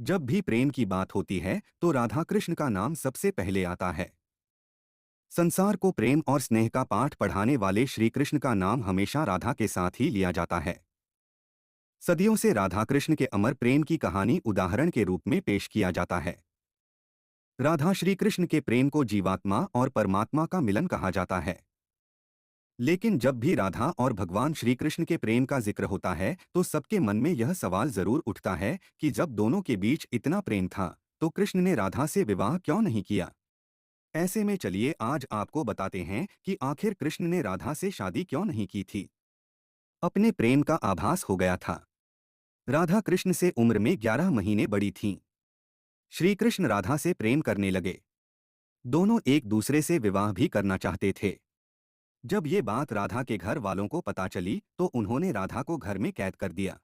जब भी प्रेम की बात होती है तो राधा कृष्ण का नाम सबसे पहले आता है। संसार को प्रेम और स्नेह का पाठ पढ़ाने वाले श्री कृष्ण का नाम हमेशा राधा के साथ ही लिया जाता है। सदियों से राधा कृष्ण के अमर प्रेम की कहानी उदाहरण के रूप में पेश किया जाता है। राधा श्री कृष्ण के प्रेम को जीवात्मा और परमात्मा का मिलन कहा जाता है। लेकिन जब भी राधा और भगवान श्री कृष्ण के प्रेम का जिक्र होता है तो सबके मन में यह सवाल जरूर उठता है कि जब दोनों के बीच इतना प्रेम था तो कृष्ण ने राधा से विवाह क्यों नहीं किया। ऐसे में चलिए आज आपको बताते हैं कि आखिर कृष्ण ने राधा से शादी क्यों नहीं की थी। अपने प्रेम का आभास हो गया था। राधा कृष्ण से उम्र में 11 महीने बड़ी थीं। श्री कृष्ण राधा से प्रेम करने लगे। दोनों एक दूसरे से विवाह भी करना चाहते थे। जब ये बात राधा के घर वालों को पता चली तो उन्होंने राधा को घर में कैद कर दिया।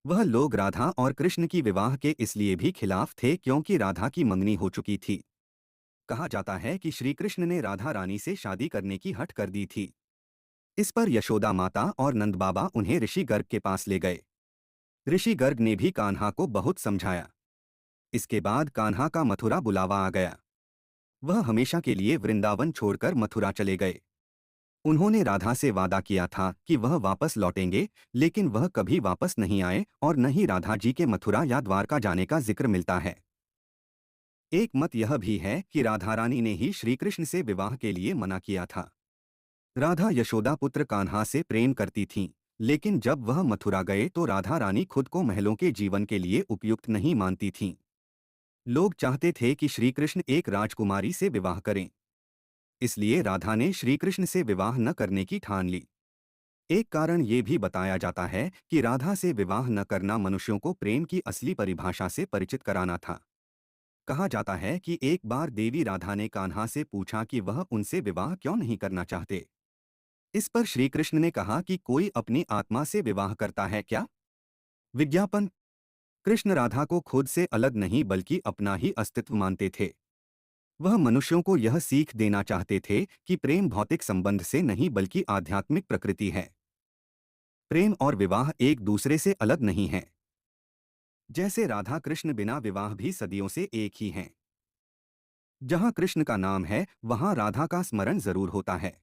वह लोग राधा और कृष्ण की विवाह के इसलिए भी खिलाफ थे क्योंकि राधा की मंगनी हो चुकी थी। कहा जाता है कि श्री कृष्ण ने राधा रानी से शादी करने की हठ कर दी थी। इस पर यशोदा माता और नंद बाबा उन्हें ऋषि गर्ग के पास ले गए। ऋषि गर्ग ने भी कान्हा को बहुत समझाया। इसके बाद कान्हा का मथुरा बुलावा आ गया। वह हमेशा के लिए वृंदावन छोड़कर मथुरा चले गए। उन्होंने राधा से वादा किया था कि वह वापस लौटेंगे, लेकिन वह कभी वापस नहीं आए और न ही राधा जी के मथुरा या द्वारका जाने का जिक्र मिलता है। एक मत यह भी है कि राधा रानी ने ही श्री कृष्ण से विवाह के लिए मना किया था। राधा यशोदा पुत्र कान्हा से प्रेम करती थीं, लेकिन जब वह मथुरा गए तो राधा रानी खुद को महलों के जीवन के लिए उपयुक्त नहीं मानती थीं। लोग चाहते थे कि श्री कृष्ण एक राजकुमारी से विवाह करें। इसलिए राधा ने श्री कृष्ण से विवाह न करने की ठान ली। एक कारण ये भी बताया जाता है कि राधा से विवाह न करना मनुष्यों को प्रेम की असली परिभाषा से परिचित कराना था। कहा जाता है कि एक बार देवी राधा ने कान्हा से पूछा कि वह उनसे विवाह क्यों नहीं करना चाहते। इस पर श्री कृष्ण ने कहा कि कोई अपनी आत्मा से विवाह करता है क्या? विज्ञापन। कृष्ण राधा को खुद से अलग नहीं बल्कि अपना ही अस्तित्व मानते थे। वह मनुष्यों को यह सीख देना चाहते थे कि प्रेम भौतिक संबंध से नहीं बल्कि आध्यात्मिक प्रकृति है। प्रेम और विवाह एक दूसरे से अलग नहीं हैं। जैसे राधा कृष्ण बिना विवाह भी सदियों से एक ही हैं। जहाँ कृष्ण का नाम है वहाँ राधा का स्मरण जरूर होता है।